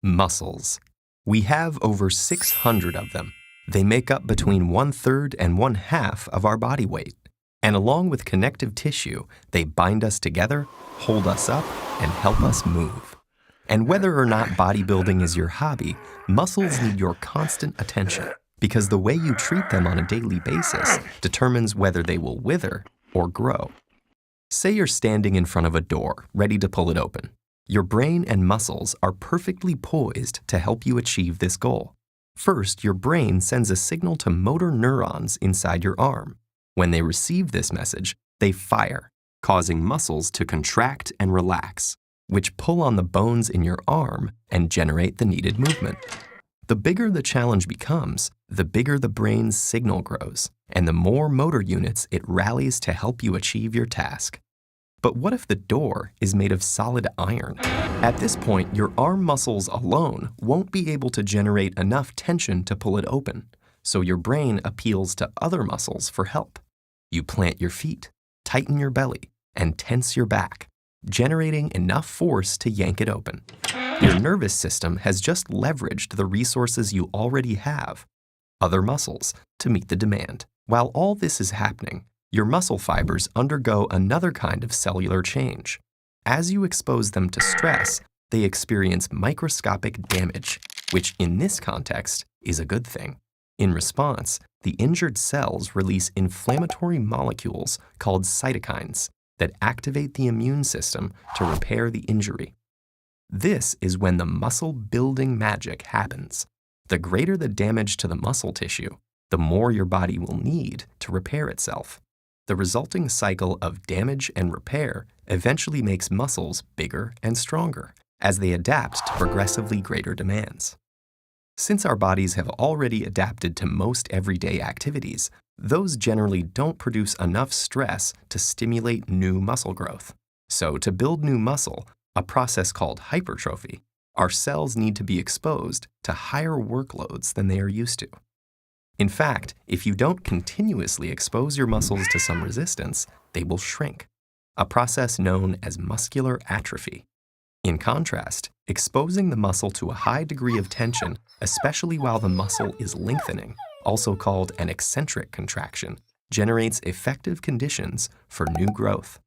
Muscles. We have over 600 of them. They make up between 1/3 and 1/2 of our body weight. And along with connective tissue, they bind us together, hold us up, and help us move. And whether or not bodybuilding is your hobby, muscles need your constant attention because the way you treat them on a daily basis determines whether they will wither or grow. Say you're standing in front of a door, ready to pull it open. Your brain and muscles are perfectly poised to help you achieve this goal. First, your brain sends a signal to motor neurons inside your arm. When they receive this message, they fire, causing muscles to contract and relax, which pull on the bones in your arm and generate the needed movement. The bigger the challenge becomes, the bigger the brain's signal grows, and the more motor units it rallies to help you achieve your task. But what if the door is made of solid iron? At this point, your arm muscles alone won't be able to generate enough tension to pull it open, so your brain appeals to other muscles for help. You plant your feet, tighten your belly, and tense your back, generating enough force to yank it open. Your nervous system has just leveraged the resources you already have, other muscles, to meet the demand. While all this is happening, your muscle fibers undergo another kind of cellular change. As you expose them to stress, they experience microscopic damage, which in this context is a good thing. In response, the injured cells release inflammatory molecules called cytokines that activate the immune system to repair the injury. This is when the muscle-building magic happens. The greater the damage to the muscle tissue, the more your body will need to repair itself. The resulting cycle of damage and repair eventually makes muscles bigger and stronger as they adapt to progressively greater demands. Since our bodies have already adapted to most everyday activities, those generally don't produce enough stress to stimulate new muscle growth. So to build new muscle, a process called hypertrophy, our cells need to be exposed to higher workloads than they are used to. In fact, if you don't continuously expose your muscles to some resistance, they will shrink, a process known as muscular atrophy. In contrast, exposing the muscle to a high degree of tension, especially while the muscle is lengthening, also called an eccentric contraction, generates effective conditions for new growth.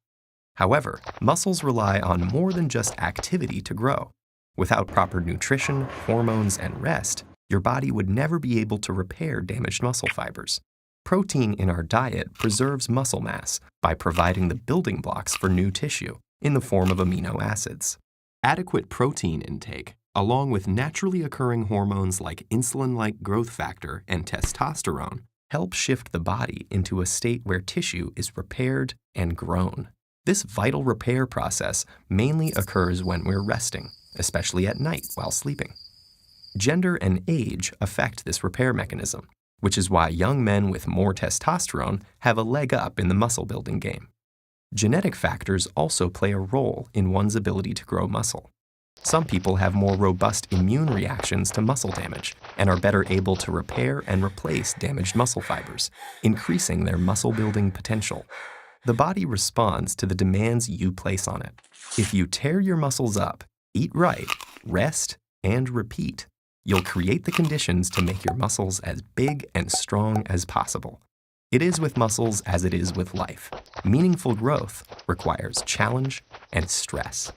However, muscles rely on more than just activity to grow. Without proper nutrition, hormones, and rest, your body would never be able to repair damaged muscle fibers. Protein in our diet preserves muscle mass by providing the building blocks for new tissue in the form of amino acids. Adequate protein intake, along with naturally occurring hormones like insulin-like growth factor and testosterone, help shift the body into a state where tissue is repaired and grown. This vital repair process mainly occurs when we're resting, especially at night while sleeping. Gender and age affect this repair mechanism, which is why young men with more testosterone have a leg up in the muscle-building game. Genetic factors also play a role in one's ability to grow muscle. Some people have more robust immune reactions to muscle damage and are better able to repair and replace damaged muscle fibers, increasing their muscle-building potential. The body responds to the demands you place on it. If you tear your muscles up, eat right, rest, and repeat, you'll create the conditions to make your muscles as big and strong as possible. It is with muscles as it is with life. Meaningful growth requires challenge and stress.